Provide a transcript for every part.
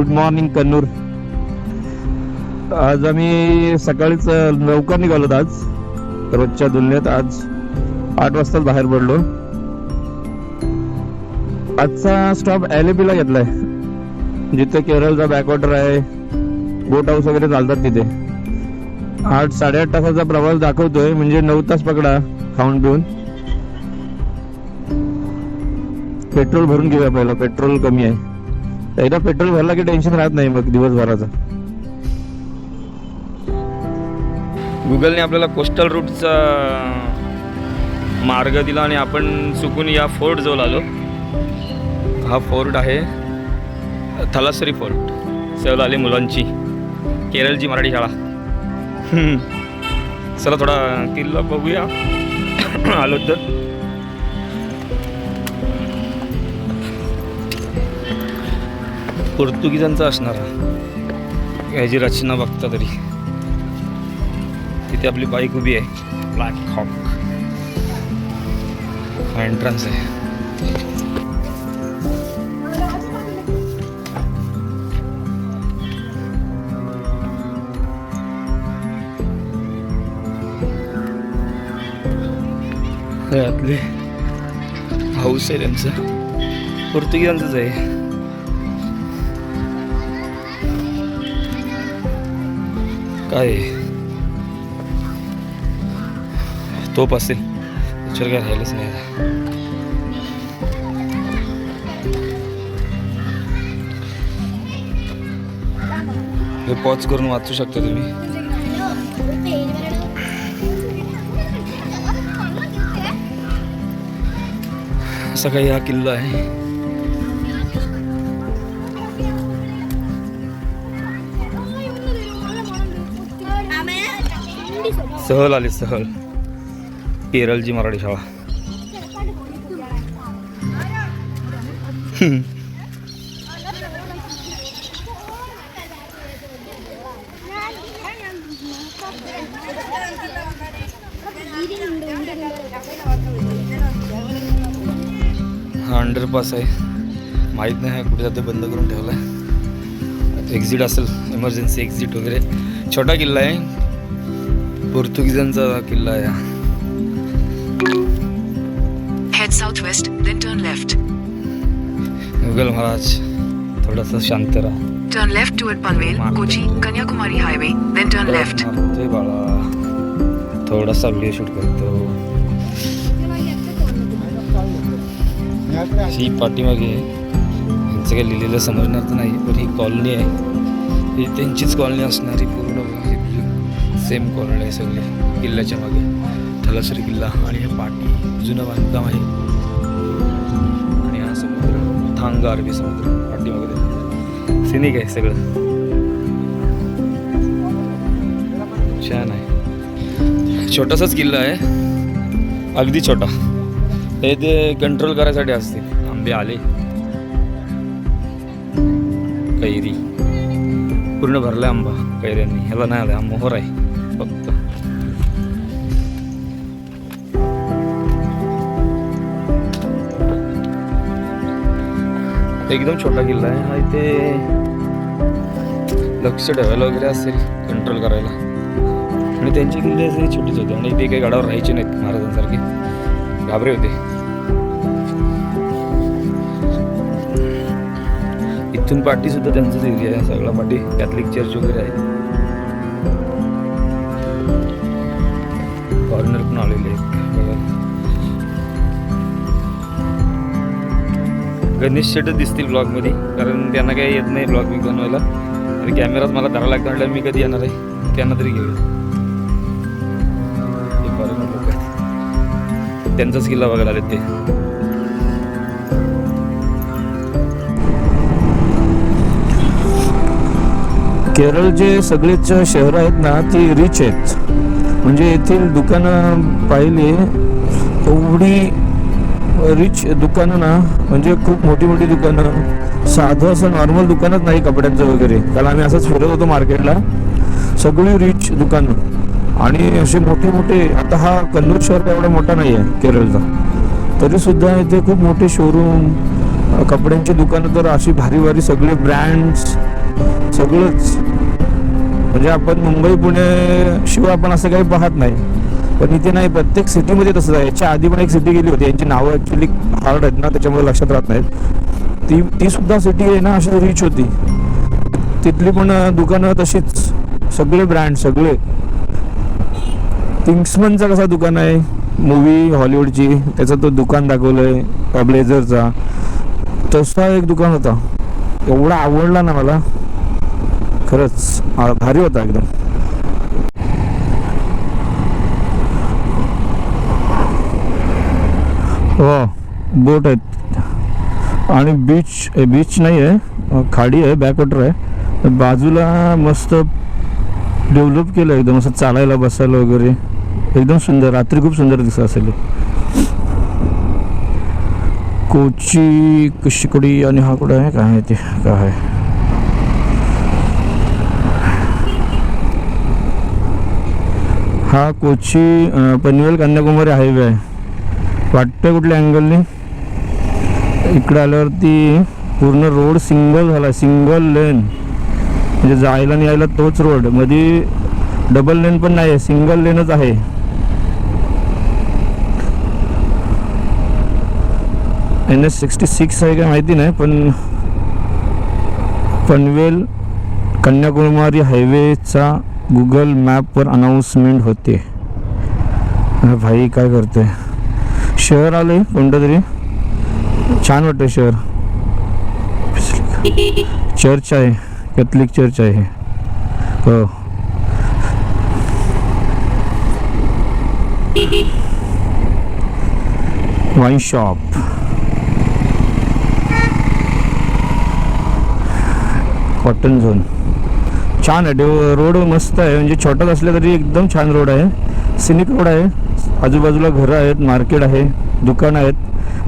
Good morning Kannur. आज आम्ही सकाळीच लवकर निघालो. आज रोजच्या तुलनेत आज 8 वाजता बाहेर पडलो. आजचा स्टॉप LAP ला घेतलाय, जिथे केरळचा बॅकवॉटर आहे, बोट हाऊस वगैरे चालतात तिथे. 8-8.5 तासाचा प्रवास दाखवतोय, म्हणजे 9 तास पकडा खाऊन पिऊन. पेट्रोल भरून घेऊया पहिला, पेट्रोल कमी आहे. एकदा पेट्रोल भरला की टेन्शन राहत नाही मग दिवसभराचं. गुगलने आपल्याला कोस्टल रूटचा मार्ग दिला आणि आपण चुकून या फोर्ट जवळ आलो. हा फोर्ट आहे थलासरी फोर्ट. सहल आली मुलांची, केरळची मराठी शाळा. चला थोडा किल्ला बघूया. आलो तर पोर्तुगीजांचा असणार याची रचना बघता तरी. तिथे आपली बाईक उभी आहे, ब्लॅक हॉक. हा एंट्रन्स आहे. यातले हाऊस आहे त्यांचं, पोर्तुगीजांचंच आहे. काय तोप असेल त्याच्यावर काय राहिलंच नाही. हे पॉज करून वाचू शकता तुम्ही. असा काही हा किल्ला आहे. सहल आली, सहल केरळची मराठी शाळा. हा अंडरपास आहे, माहीत नाही कुठे जाते, बंद करून ठेवला आहे. एक्झिट असेल, इमर्जन्सी एक्झिट वगैरे. छोटा किल्ला आहे, पोर्तुगीजांचा किल्ला आहे. Head southwest, then turn left. Mughal Maharaj, थोडासा शांत राहा. Turn left toward Panvel, Kochi, Kanyakumari highway, then turn left. मारतोय बाळा, थोडासा व्हिडिओ शूट करतो. ही पाठीमागे यांचं काही लिहिलेलं समजणार तर नाही, पण ही कॉलनी आहे. ही त्यांचीच कॉलनी असणारी, पूर्ण सेम कॉलनी आहे सगळी. किल्ल्याच्या मागे थलासरी किल्ला आणि हे पाटी जुनं बांधकाम आहे. आणि हा समुद्र, थांगा अरबी समुद्र पाठीमागे. सिनिक आहे सगळं, छान आहे. छोटासाच किल्ला आहे, अगदी छोटा. हे ते कंट्रोल करायसाठी असतील. आंबे आले, कैरी पूर्ण भरला आंबा कैऱ्यांनी. ह्याला नाही आला, मोहर आहे फक्त. एकदम छोटा किल्ला आहे हा. इथे लक्ष ठेवायला वगैरे असेल, कंट्रोल करायला. आणि त्यांचे किल्ले असे छोटेच होते आणि ते काही गडावर राहायचे नाहीत महाराजांसारखे, घाबरे होते. इथून पाठी सुद्धा त्यांचाच एरिया आहे सगळा. पाठी कॅथलिक चर्च वगैरे आहे. कॉर्नर पण आलेले आहेत. गणेश शेटच दिसतील ब्लॉगमध्ये, कारण त्यांना काही येत नाही ब्लॉग मी बनवायला. आणि कॅमेराच मला धरावा लागतो म्हटलं, मी कधी येणार आहे, त्यांना तरी घेऊया. हे फॉरेनर लोक आहेत, त्यांचाच किल्ला बघायला आलेत ते. केरळचे सगळेच शहर आहेत ना, ती रिच आहेत. म्हणजे येथील दुकानं पाहिली, एवढी रिच दुकानं ना, म्हणजे खूप मोठी मोठी दुकानं. साधं असं नॉर्मल दुकानच नाही कपड्यांचं वगैरे. कारण आम्ही असंच फिरत होतो मार्केटला, सगळी रिच दुकानं आणि असे मोठे मोठे. आता हा कन्नूर शहर एवढा मोठा नाही आहे केरळचा, तरीसुद्धा इथे खूप मोठे शोरूम, कपड्यांची दुकानं तर अशी भारी भारी, सगळे ब्रँड्स सगळंच. म्हणजे आपण मुंबई पुणे शिवाय आपण असं काही पाहत नाही, पण इथे नाही. प्रत्येक सिटीमध्ये तसंच आहे. याच्या आधी पण एक सिटी गेली होती, यांची नावं ॲक्च्युली हार्ड आहेत ना, त्याच्यामुळे लक्षात राहत नाहीत. ती सुद्धा सिटी आहे ना अशी रिच होती. तिथली पण दुकानं तशीच, सगळे ब्रँड सगळे. किंग्समनचा कसा दुकान आहे मूवी हॉलिवूडची, त्याचं तो दुकान दाखवलंय ब्लेझरचा, तसा एक दुकान होता. एवढा आवडला ना मला, खरंच भारी होता एकदम. हो बोट आहेत आणि बीच नाही आहे, खाडी आहे, बॅकवॉटर आहे. बाजूला मस्त डेव्हलप केलं एकदम, असं चालायला बसायला वगैरे एकदम सुंदर. रात्री खूप सुंदर दिसत असेल. कोची कुशिकोडी आणि हा कुठं आहे, काय आहे ते, काय आहे. हा कोची पनवेल कन्याकुमारी हायवे आहे वाटतं. कुठल्या अँगलने इकडे आल्यावरती पूर्ण रोड सिंगल झाला, सिंगल लेन. म्हणजे जायला आणि यायला तोच रोड, मध्ये डबल लेन पण नाही आहे, सिंगल लेनच आहे. NH-66 आहे का माहिती नाही, पण पनवेल कन्याकुमारी हायवेचा गुगल मॅपवर अनाऊन्समेंट होते. भाई काय करते. शहर आलंय कोणतं तरी, छान वाटतं शहर. चर्च आहे, कॅथलिक चर्च आहे. हो वाईन शॉप. कॉटन झोन छान आहे. रोड मस्त आहे, म्हणजे छोटाच असला तरी एकदम छान रोड आहे. सिनिक रोड आहे, आजूबाजूला घरं आहेत, मार्केट आहे, दुकानं आहेत.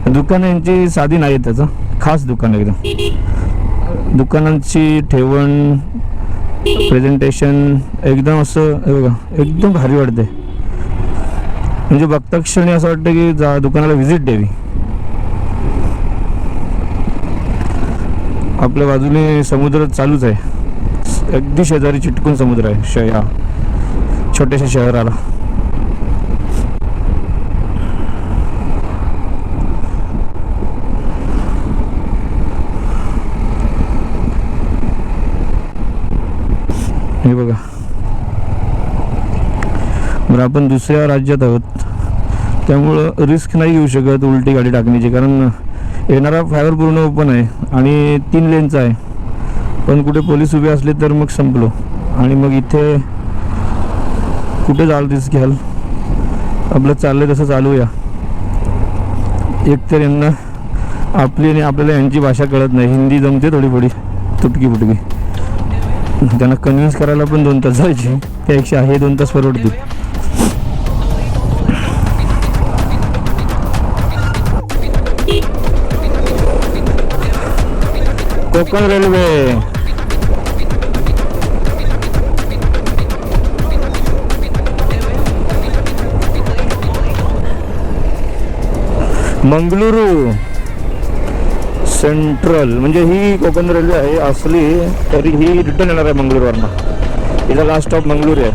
दुकानं यांची साधी नाही आहेत, त्याचं खास दुकान एकदम. दुकानांची ठेवण, प्रेझेंटेशन एकदम असं बघा, एकदम भारी वाटते. म्हणजे बघता क्षणी असं वाटतं की दुकानाला व्हिजिट द्यावी. आपल्या बाजूने समुद्र चालूच आहे, अगदी शेजारी चिटकून समुद्र आहे या छोट्याशा शहराला. हे बघा, बरं आपण दुसऱ्या राज्यात आहोत त्यामुळं रिस्क नाही घेऊ शकत उलटी गाडी टाकण्याची, कारण येणारा फायवर पूर्ण ओपन आहे आणि 3 लेनचा आहे. पण कुठे पोलीस उभे असले तर मग संपलो. आणि मग इथे कुठे जाल रिस्क घ्याल, आपलं चाललंय तसं चालूया. एकतर यांना आपली आणि आपल्याला यांची भाषा कळत नाही, हिंदी जमते थोडी थोडी तुटकी फुटकी. त्यांना कन्व्हिन्स करायला पण 2 तास जायचे, त्यापेक्षा हे 2 तास परवडतील. कोकण रेल्वे मंगळुरू सेंट्रल, म्हणजे ही कोकण रेल्वे आहे असली तरी ही रिटर्न येणार आहे मंगळुरूवरनं. हिचा लास्ट स्टॉप मंगळुरू आहे.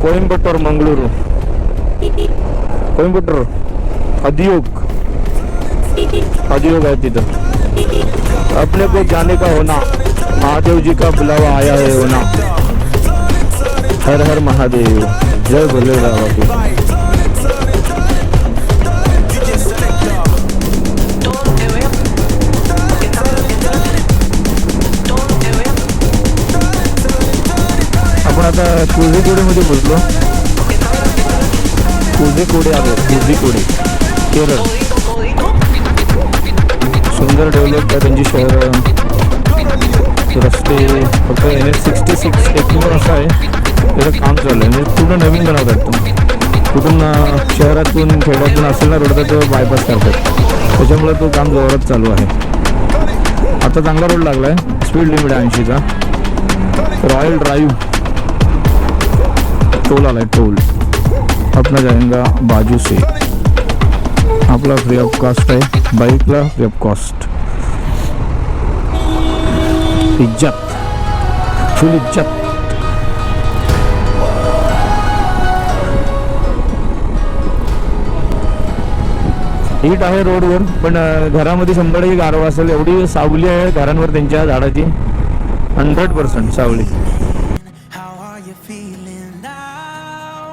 कोइंबतूर मंगळुरू, कोइंबतूर अधियोग आहे तिथं. अपने को जाने का होना, महादेव जी का बुलावा आया है होना. हर हर महादेव, जय भोले बाबा की. आपण आता कोझिकोडेमध्ये बोललो. कोझिकोडे आहे, कोझिकोडे केरळ. सुंदर डेव्हलप आहे त्यांची शहर, रस्ते. फक्त NH-66 एक नंबर असं आहे, त्याचं काम चालू आहे. म्हणजे पूर्ण नवीन बनवतात. कुठून शहरातून खेड्यातून असेल ना रोड तर तो बायपास करतात, त्याच्यामुळे तो काम जोरात चालू आहे. आता चांगला रोड लागला आहे, स्पीड लिमिट आहे 80चा. रॉयल ड्राईव्ह टोल आला आहे, टोल अपना जाएगा बाजू से. आपला फ्री ऑफ कॉस्ट आहे, बाईकला फ्री ऑफ कॉस्ट. इज्जत, फुल इज्जत. हीट आहे रोडवर, पण घरामध्ये 100% गारवा असेल एवढी सावली आहे घरांवर त्यांच्या झाडाची. 100% सावली. How are you feeling now?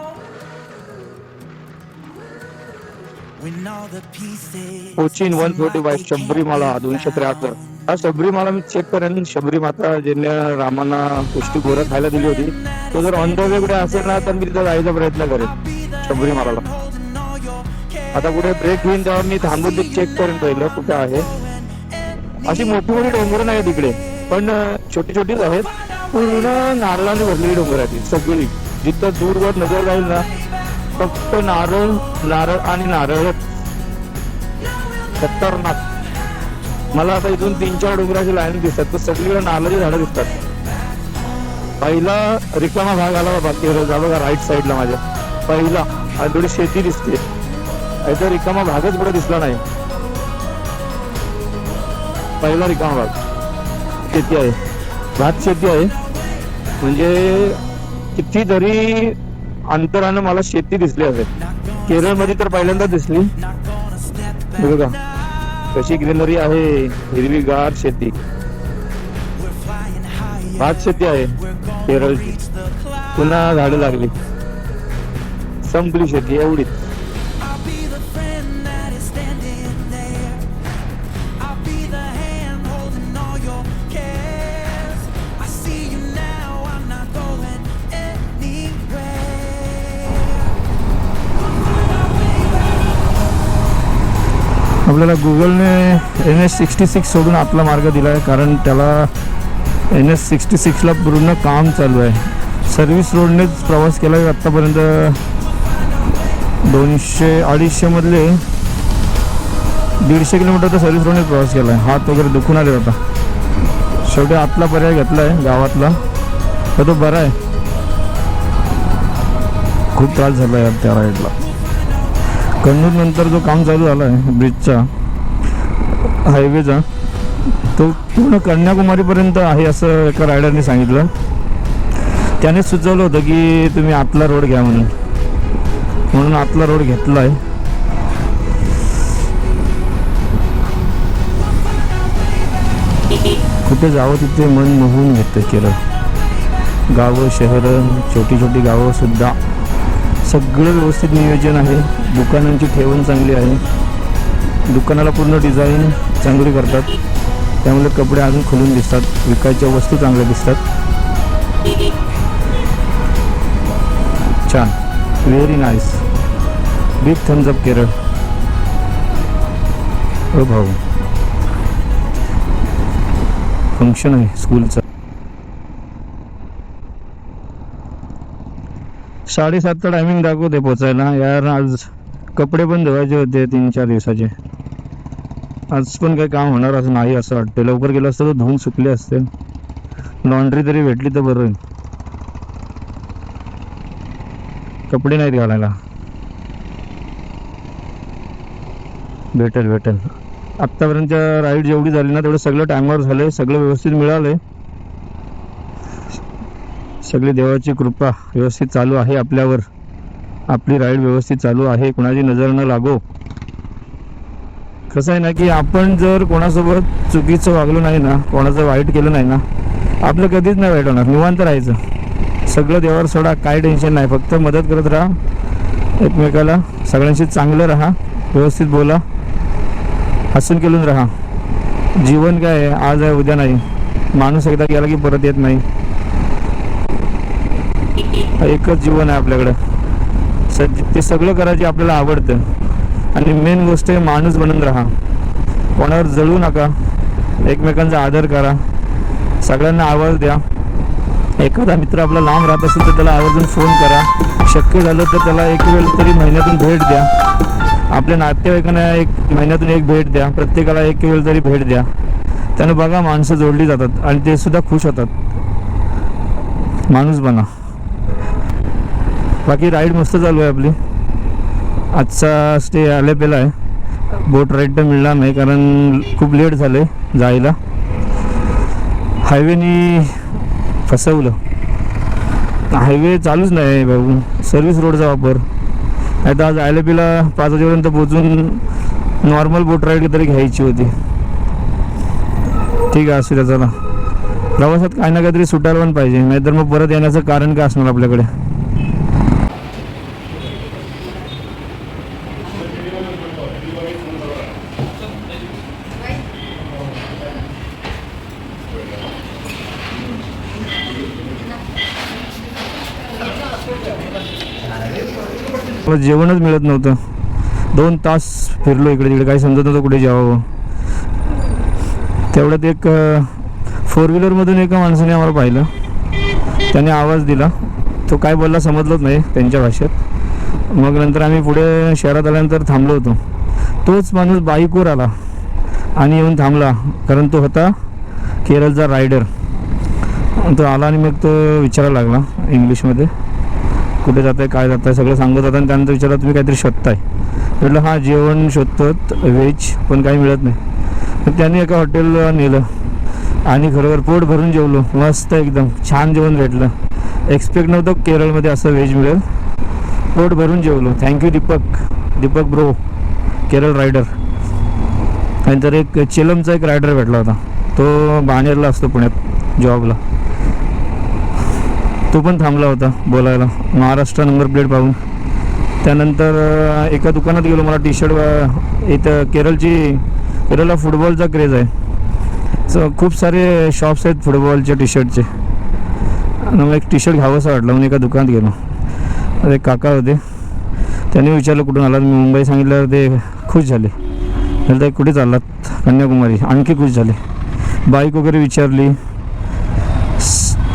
When all the pieces Cochin 145 Sabarimala 273. हा शबरीमाला मी चेक करेन. शबरी माता ज्यांना रामाना पौष्टिक गोरं खायला दिली होती, तो जर ऑन द वे कुठे असेल ना तर मी तिथं जायचा प्रयत्न करेन शबरीमालाला. आता कुठे ब्रेक घेऊन तेव्हा मी थांबून ते चेक करेन पहिलं कुठे आहे. अशी मोठी मोठी डोंगर नाही तिकडे, पण छोटी छोटीच आहेत. पूर्ण नारळाने भरलेली डोंगर आहेत सगळी. जिथं दूरवर नजर जाईल ना फक्त नारळ नारळ आणि नारळ. खतरनाक. मला आता इथून 3-4 डोंगराची लाईन दिसतात, तर सगळीकडे नारळाची झाडं दिसतात. पहिला रिकामा भाग आला बाबा केरळचा बघा, राईट साईडला माझ्या पहिला. आणि थोडी शेती दिसते. इथं रिकामा भागच पुढे दिसला नाही. पहिला रिकामा भाग शेती आहे, भात शेती आहे. म्हणजे कितीतरी अंतरानं मला शेती दिसली असेल. केरळमध्ये तर पहिल्यांदा दिसली. बघा कशी ग्रीनरी आहे, हिरवीगार शेती. भात शेती आहे केरळची. पुन्हा झाडं लागली, संपली शेती एवढीच. I'll be the friend that is standing there. I'll be the hand holding all your cares. I see you now, I'm not going anywhere. आपल्याला गुगलने NH66 सोडून आतला मार्ग दिला आहे, कारण त्याला NH66ला पूर्ण काम चालू आहे. सर्व्हिस रोडनेच प्रवास केला आहे आत्तापर्यंत. 200-250 मधले 150 किलोमीटर तर सर्व्हिस रोडने प्रवास केला आहे. हात वगैरे दुखून आले होता. शेवटी आतला पर्याय घेतला आहे गावातला, तर तो बरा आहे. खूप त्रास झाला आहे त्या राईडला. कन्नूर नंतर जो काम चालू झाला आहे ब्रिजचा, हायवेचा, तो पूर्ण कन्याकुमारीपर्यंत आहे असं एका रायडरने सांगितलं. त्यानेच सुचवलं होतं की तुम्ही आतला रोड घ्या म्हणून आतला रोड घेतला आहे. कुठे जावं तिथे मन मोहून घेतं केरळ. गावं, शहरं, छोटी छोटी गावं सुद्धा सगळं व्यवस्थित नियोजन आहे. दुकानांची ठेवण चांगली आहे. दुकानाला पूर्ण डिझाईन चांगली करतात, त्यामुळे कपडे अजून खुलून दिसतात. विकायच्या वस्तू चांगल्या दिसतात. छान, very nice. Big thumbs up Kerala. हो भाऊ, फंक्शन आहे स्कूलचं. 7:30चा टायमिंग दाखवते पोचायला. यार आज कपडे पण धुवायचे होते 3-4 दिवसाचे. आज पण काही काम होणार असं नाही असं वाटतं. लवकर गेलं असतं तर धुवून सुकले असते. लॉन्ड्री तरी भेटली तर बरं. कपडे नाहीत घालायला. भेटेल. आत्तापर्यंत राईड जेवढी झाली ना तेवढं सगळं टायमावर झालंय. सगळं व्यवस्थित मिळालंय. सगळी देवाची कृपा व्यवस्थित चालू आहे आपल्यावर. आपली राईड व्यवस्थित चालू आहे, कोणाची नजर न लागो. कसं आहे ना की आपण जर कोणासोबत चुकीचं वागलो नाही ना, कोणाचं वाईट केलं नाही ना, आपलं कधीच नाही वाईट होणार. निवांत राहायचं. सगळं देवावर सोडा, काय टेन्शन नाही. फक्त मदत करत राहा एकमेकाला. सगळ्यांशी चांगलं राहा, व्यवस्थित बोला, हसून खेळून राहा. जीवन काय आहे, आज आहे उद्या नाही. माणूस एकदा गेला की परत येत नाही. एकच जीवन आहे आपल्याकडं. ते सगळं करायची आपल्याला आवडतं. आणि मेन गोष्ट आहे माणूस बनून राहा. कोणावर जळू नका. एकमेकांचा आदर करा. सगळ्यांना आवाज द्या. एखादा मित्र आपला लांब राहत असेल तर त्याला आवर्जून फोन करा. शक्य झालं तर त्याला एक वेळ तरी महिन्यातून भेट द्या. आपल्या नातेवाईकांना महिन्यातून एक भेट द्या. प्रत्येकाला एक वेळ तरी भेट द्या. त्यानं बघा माणसं जोडली जातात आणि ते सुद्धा खुश होतात. माणूस बना. बाकी राईड मस्त चालू आहे आपली. आजचा स्टे आलेपेला आहे. बोट राईड तर मिळणार नाही कारण खूप लेट झालं आहे जायला. हायवेनी फसवलं. हायवे चालूच नाही भाऊ, सर्व्हिस रोडचा वापर. आता आज ILPला 5 वाजेपर्यंत पोहोचून नॉर्मल बोट राईड तरी घ्यायची होती. ठीक आहे, असू द्या. चला, प्रवासात काही ना काहीतरी सुटायला पण पाहिजे, नाहीतर मग परत येण्याचं कारण काय असणार आपल्याकडे. मला जेवणच मिळत नव्हतं. 2 तास फिरलो इकडे तिकडे, काही समजत नव्हतं कुठे जेवावं. तेवढ्यात एक 4 व्हीलरमधून एका माणसाने आम्हाला पाहिलं. त्याने आवाज दिला. तो काय बोलला समजलंच नाही त्यांच्या भाषेत. मग नंतर आम्ही पुढे शहरात आल्यानंतर थांबलो होतो. तोच माणूस बाईकवर आला आणि येऊन थांबला, कारण तो होता केरळचा रायडर. तो आला आणि मग तो विचारायला लागला इंग्लिशमध्ये, कुठे जात आहे, काय जात आहे, सगळं सांगत होता. आणि त्यानंतर विचारला, तुम्ही काहीतरी शोधताय? म्हटलं हां, जेवण शोधतात व्हेज, पण काही मिळत नाही. तर त्याने एका हॉटेलला नेलं आणि खरोखर पोट भरून जेवलो. मस्त एकदम छान जेवण भेटलं. एक्सपेक्ट नव्हतं केरळमध्ये असं व्हेज मिळेल. पोट भरून जेवलो. Thank you Deepak bro, Kerala rider. नंतर एक चेलमचा एक रायडर भेटला होता. तो बाणेरला असतो पुण्यात जॉबला. तो पण थांबला होता बोलायला, महाराष्ट्र नंबर प्लेट पाहून. त्यानंतर एका दुकानात गेलो. मला टी शर्ट, इथं केरळला फुटबॉलचा क्रेज आहे. सो खूप सारे शॉप्स आहेत फुटबॉलचे टी शर्टचे. आणि मला एक टी शर्ट घ्यावंसं वाटलं म्हणून एका दुकानात गेलो. एक काका होते. त्यांनी विचारलं कुठून आलात, मी मुंबई सांगितल्यावर ते खुश झाले. तर कुठे चाललात? कन्याकुमारी. आणखी खुश झाले. बाईक वगैरे विचारली.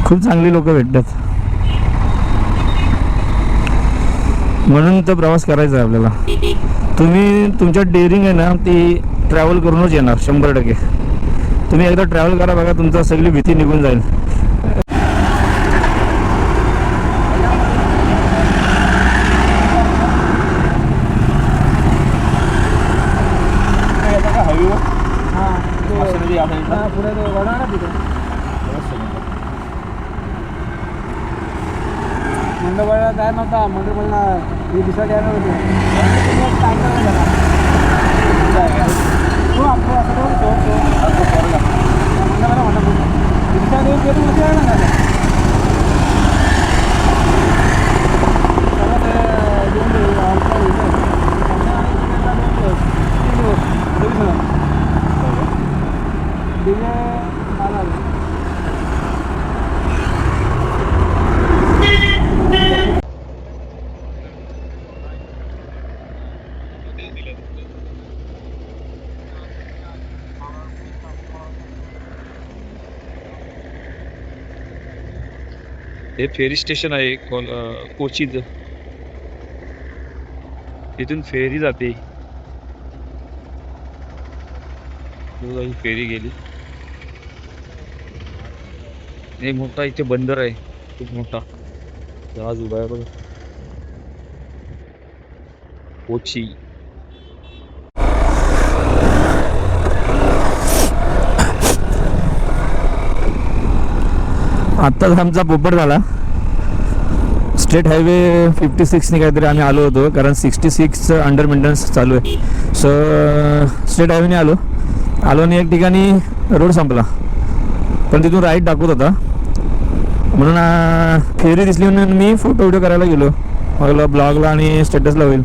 खूप चांगली लोक भेटतात. म्हणून तर प्रवास करायचा आहे आपल्याला. तुम्ही तुमच्यात डेअरिंग आहे ना, ती ट्रॅव्हल करूनच येणार 100%. तुम्ही एकदा ट्रॅव्हल करा बघा, तुमचा सगळी भीती निघून जाईल. मंडळाला जायला नव्हता. मंडळाला हे दुसऱ्या द्यायला होते. हो आपलं असं मंडळाला म्हणा दुसऱ्या दिवस गेलो होते ना. हे फेरी स्टेशन आहे कोचीचं. इथून फेरी जाते. ही फेरी गेली. हे मोठा इथे बंदर आहे, खूप मोठा जहाज उभा आहे बघा. कोची. आत्ताच आमचा पोपट झाला. स्टेट हायवे 56ने काहीतरी आम्ही आलो होतो, कारण 66 अंडर मेंटेनन्स चालू आहे. सो स्टेट हायवेने आलो आणि एक ठिकाणी रोड संपला, पण तिथून राईट दाखवत होता. म्हणून फेरी दिसली म्हणून मी फोटो व्हिडिओ करायला गेलो. मला ब्लॉगला आणि स्टेटसला होईल.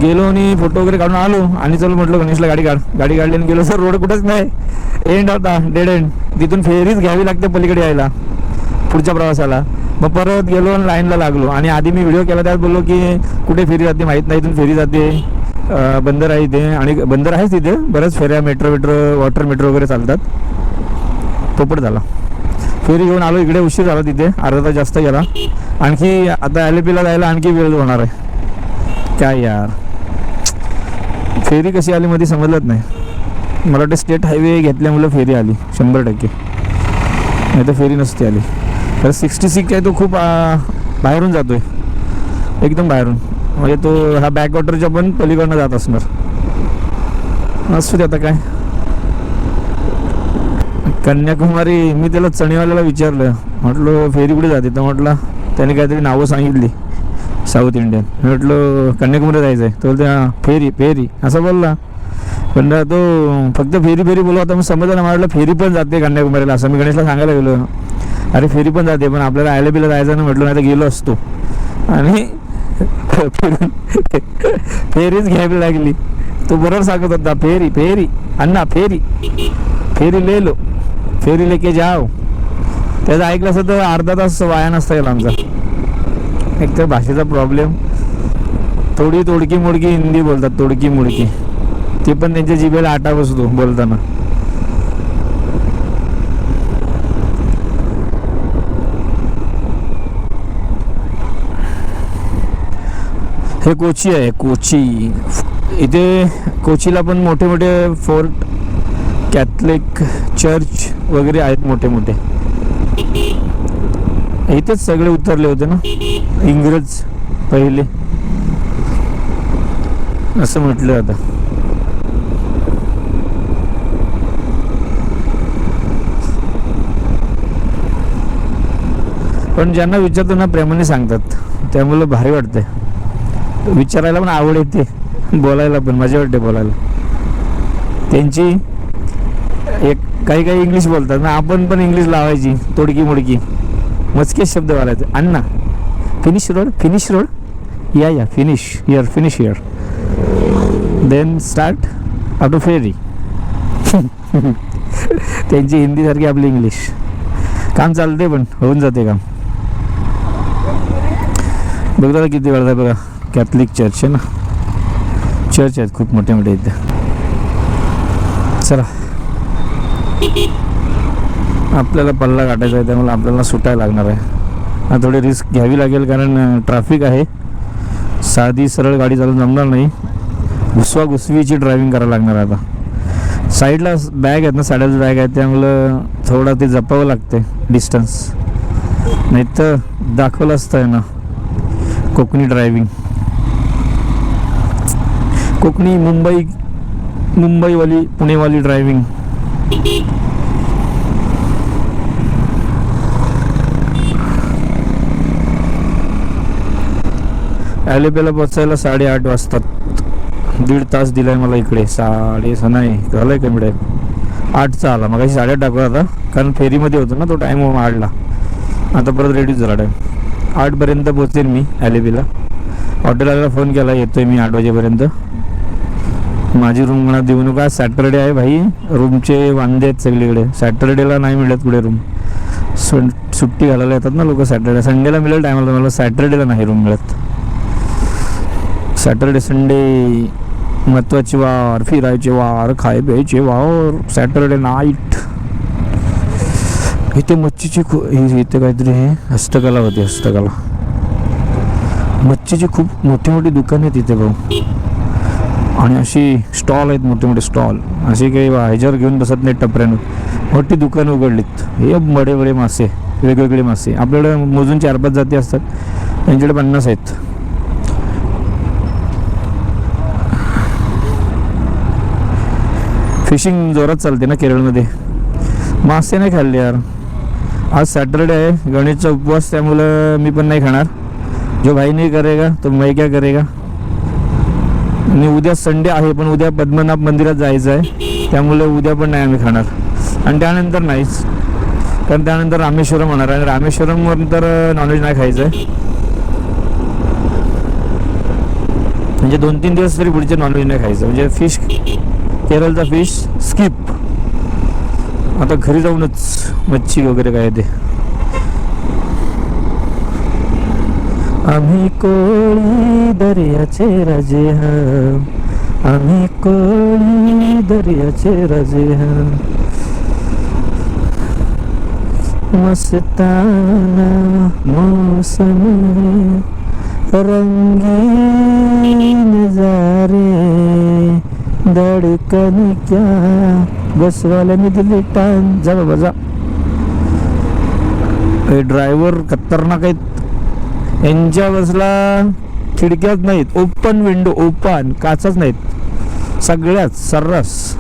गेलो आणि फोटो वगैरे काढून आलो. आणि चलो म्हटलं गणेशला गाडी काढली आणि गेलो. सर रोड कुठंच नाही, एंड होता, डेड एंड. तिथून फेरीच घ्यावी लागते पलीकडे यायला पुढच्या प्रवासाला. मग परत गेलो आणि लाईनला लागलो. आणि आधी मी व्हिडिओ केला त्यात बोललो की कुठे फेरी जाते माहीत नाही, इथून फेरी जाते, बंदर आहे इथे. आणि बंदर आहेच तिथे, बऱ्याच फेऱ्या, मेट्रो वॉटर मेट्रो वगैरे चालतात. पोपट झाला. फेरी घेऊन आलो इकडे. उशीर झाला तिथे, अर्धा तास जास्त गेला. आणखी आता LAPला जायला आणखी वेळ होणार आहे. काय यार, फेरी कशी आली मध्ये समजलंच नाही. मला वाटतं स्टेट हायवे घेतल्यामुळं फेरी आली 100%. नाही तर फेरी नसती आली. तर 66 आहे तो खूप बाहेरून जातोय, एकदम बाहेरून. म्हणजे तो हा बॅकवॉटरच्या पण पलीकडनं जात असणार. असू दे आता काय. कन्याकुमारी, मी त्याला चणीवाल्याला विचारलं, म्हटलं फेरी कुठे जाते, तर म्हटलं त्याने काहीतरी नावं सांगितली साऊथ इंडियन. मी म्हटलं कन्याकुमारी जायचं आहे, तो बोलते फेरी फेरी असं बोलला. पण तो फक्त फेरी फेरी बोलला होता. मग समजलं, म्हटलं फेरी पण जाते कन्याकुमारीला, असं मी गणेशला सांगायला गेलो. अरे फेरी पण जाते, पण आपल्याला आयलाबीला जायचं ना, म्हटलं नाही तर गेलो असतो. आणि फेरीच घ्यावी लागली. तो बरोबर सांगत होता फेरी फेरी अण्णा फेरी फेरी ले लो, फेरी लेके जाओ. त्याचं ऐकलं असं तर अर्धा तास वाया नसता येईल आमचा. एक तर भाषेचा प्रॉब्लेम, थोडी तोडकी मोडकी हिंदी बोलतात, तोडकी मोडकी, ती पण त्यांच्या जिभेला आटा बसतो बोलताना. हे कोची आहे, कोची. इथे कोचीला पण मोठे मोठे फोर्ट, कॅथलिक चर्च वगैरे आहेत मोठे मोठे. इथेच सगळे उतरले होते ना इंग्रज पहिले, असं म्हटलं आता. पण ज्यांना विचारतो ना प्रेमाने सांगतात, त्यामुळे भारी वाटते. विचारायला पण आवड येते, बोलायला पण मजा वाटते बोलायला. त्यांची एक काही काही इंग्लिश बोलतात ना, आपण पण इंग्लिश लावायची तोडकी मोडकी, मजके शब्द वाढायचे. अण्णा फिनिश रोड, फिनिश रोड, या finish here, finish here, then start up to ferry. त्यांची हिंदी सारखी आपली इंग्लिश. काम चालते पण होऊन जाते काम. बघता किती वेळ आहे बघा. कॅथलिक चर्च आहे ना, चर्च आहेत खूप मोठे मोठे इथे. चला, आपल्याला पल्ला गाठायचा आहे, त्यामुळे आपल्याला सुटायला लागणार आहे. थोडी रिस्क घ्यावी लागेल, कारण ट्रॅफिक आहे. साधी सरळ गाडी चालून जमणार नाही, घुसवाघुसवीची ड्रायव्हिंग करायला लागणार आहे. आता साईडला बॅग आहेत ना, साड्याच बॅग आहेत, त्यामुळं थोडं ते जपावं लागते डिस्टन्स. नाही तर दाखवलं असतं आहे ना कोकणी ड्रायव्हिंग, कोकणी मुंबईवाली पुणेवाली ड्रायव्हिंग. ॲलेपेला पोचायला 8:30 वाजतात. 1.5 तास दिलाय मला इकडे. 6:30 नाही झालंय का मिळेल 8चा आला, मग 8:30 टाकला होता, कारण फेरीमध्ये होतो ना तो टाईम वाढला. आता परत रेडी झाला टाईम. 8पर्यंत पोचेल मी ॲलेपेला. हॉटेलला फोन केला, येतोय मी 8 वाजेपर्यंत. माझी रूम मला देऊ नका, सॅटरडे आहे भाई, रूमचे वांदे आहेत सगळीकडे. सॅटरडेला नाही मिळत कुठे रूम, सुट्टी घालायला येतात ना लोक. सॅटरडे संडेला मिळेल टायमाला, मला सॅटरडेला नाही रूम मिळत. सॅटरडे संडे महत्त्वाचे वार, फिरायचे वार, खाय प्यायचे वार, सॅटरडे नाईट. इथे मच्छीची इथे काहीतरी हे हस्तकला होती, हस्तकला. मच्छीची खूप मोठी मोठी दुकान आहेत इथे भाऊ, आणि अशी स्टॉल आहेत मोठे मोठे स्टॉल. असे काही ह्याच्यावर घेऊन बसत नाही टपऱ्यानं, मोठी दुकानं उघडलीत. हे बडे बडे मासे, वेगवेगळे मासे. आपल्याकडे मोजून 4-5 जाती असतात, त्यांच्याकडे 50 आहेत. फिशिंग जोरात चालते ना केरळमध्ये. मासे नाही खाल्ले यार. आज सॅटरडे आहे, गणेशचा उपवास, त्यामुळं मी पण नाही खाणार. जो भाई नाही करेगा तो मैं क्या करेगा. आणि उद्या संडे आहे, पण उद्या पद्मनाभ मंदिरात जायचं आहे, त्यामुळे उद्या पण नाही आम्ही खाणार. आणि त्यानंतर नाहीच, कारण त्यानंतर रामेश्वरम होणार आहे. रामेश्वरमवर तर नॉनव्हेज नाही खायचं आहे, म्हणजे 2-3 दिवस तरी पुढचे नॉनव्हेज नाही खायचं. म्हणजे फिश, केरळचा फिश स्किप. आता घरी जाऊनच मच्छी वगैरे काय ते. आम्ही कोळी दर्याचे राजे हा, आम्ही कोळी दर्याचे राजे हा, मस्ताना मौसम रंगीन नजारे, धडकन क्या बसवाल्याने दिली टाइम. जा बाबा जा. ड्रायव्हर खतरनाक आहेत. यांच्या बसला खिडक्याच नाहीत, ओपन विंडो, ओपन काचच नाहीत. सगळ्यात सर्रास.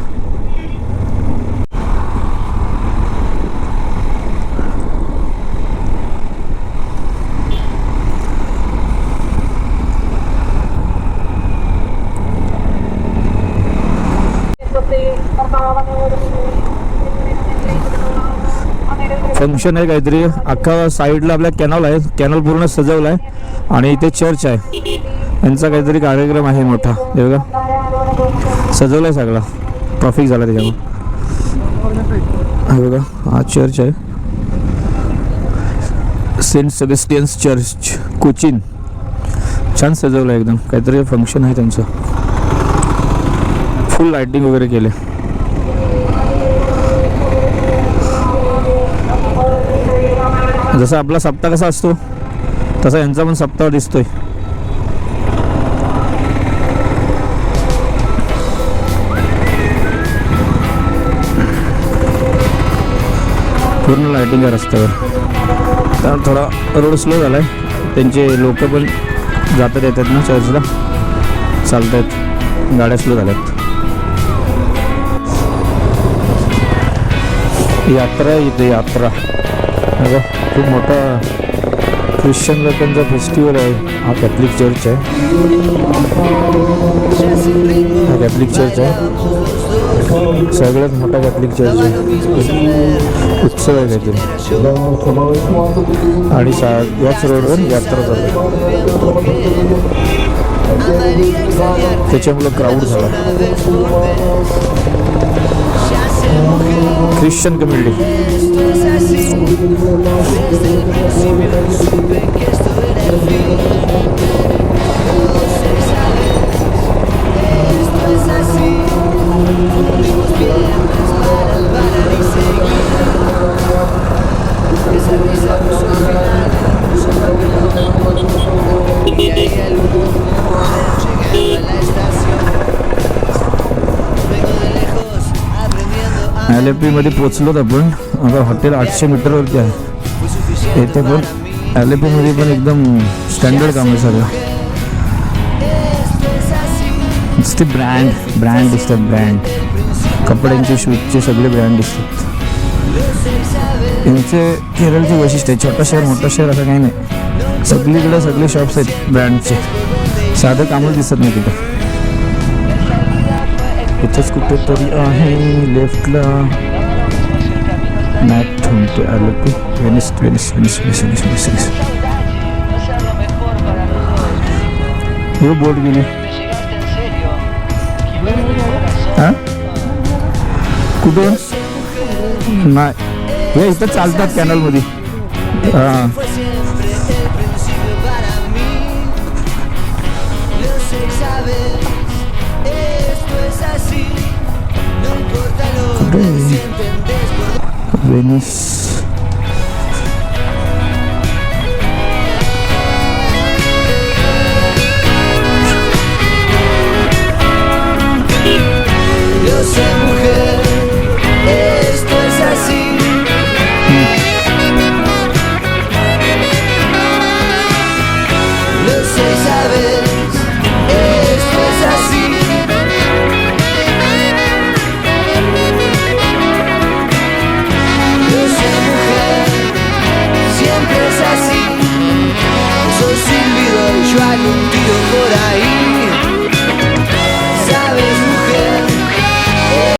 फंक्शन आहे काहीतरी. अख्खा साईडला आपल्या कॅनल आहे, कॅनल पूर्ण सजवला आहे आणि इथे चर्च आहे. यांचा काहीतरी कार्यक्रम आहे मोठा. हे बघा सजवला आहे सगळा, ट्रॉफिक झाला त्याच्यामुळे. हे बघा हा चर्च आहे, सेंट सेबेस्टियन्स चर्च कोचीन. छान सजवलं आहे एकदम. काहीतरी फंक्शन आहे त्यांचं. फुल लाइटिंग वगैरे केले. जसा आपला सप्ताह कसा असतो तसा यांचा पण सप्ताह दिसतोय. पूर्ण लाइटिंग आहे रस्त्यावर. तर थोडा रोड स्लो झाला आहे. त्यांचे लोक पण जातात येतात ना चर्चला, चालत आहेत, गाड्या स्लो झाल्यात. यात्रा आहे इथे, यात्रा. खूप मोठा ख्रिश्चन लोकांचा फेस्टिवल आहे. हा कॅथलिक चर्च आहे, हा कॅथलिक चर्च आहे. सगळ्यात मोठा कॅथलिक चर्च आहे. उत्सव आहे काहीतरी आणि याच रोडवर यात्रा चालू. त्याच्यामुळे क्राऊड झाला. Christian community. LFP मध्ये पोचलोत आपण. आता हॉटेल 800 मीटरवरती आहे. इथे पण LFP मध्ये पण एकदम स्टँडर्ड काम आहे सगळं. दिसते ब्रँड दिसतात. ब्रँड कपड्यांचे, शूजचे सगळे ब्रँड दिसतात. यांचे केरळचे वैशिष्ट्य आहे. छोटा शहर मोठा शहर असं काही नाही. सगळीकडे सगळे शॉप्स आहेत ब्रँडचे. साधं कामच दिसत नाही तिथं. इथंच कुठेतरी आहे लेफ्टला मॅट म्हणते LFP. वेनिस. हो बोट गेली. हां कुठं नाही, हे इथं चालतात कॅनलमध्ये. हां वेनिस.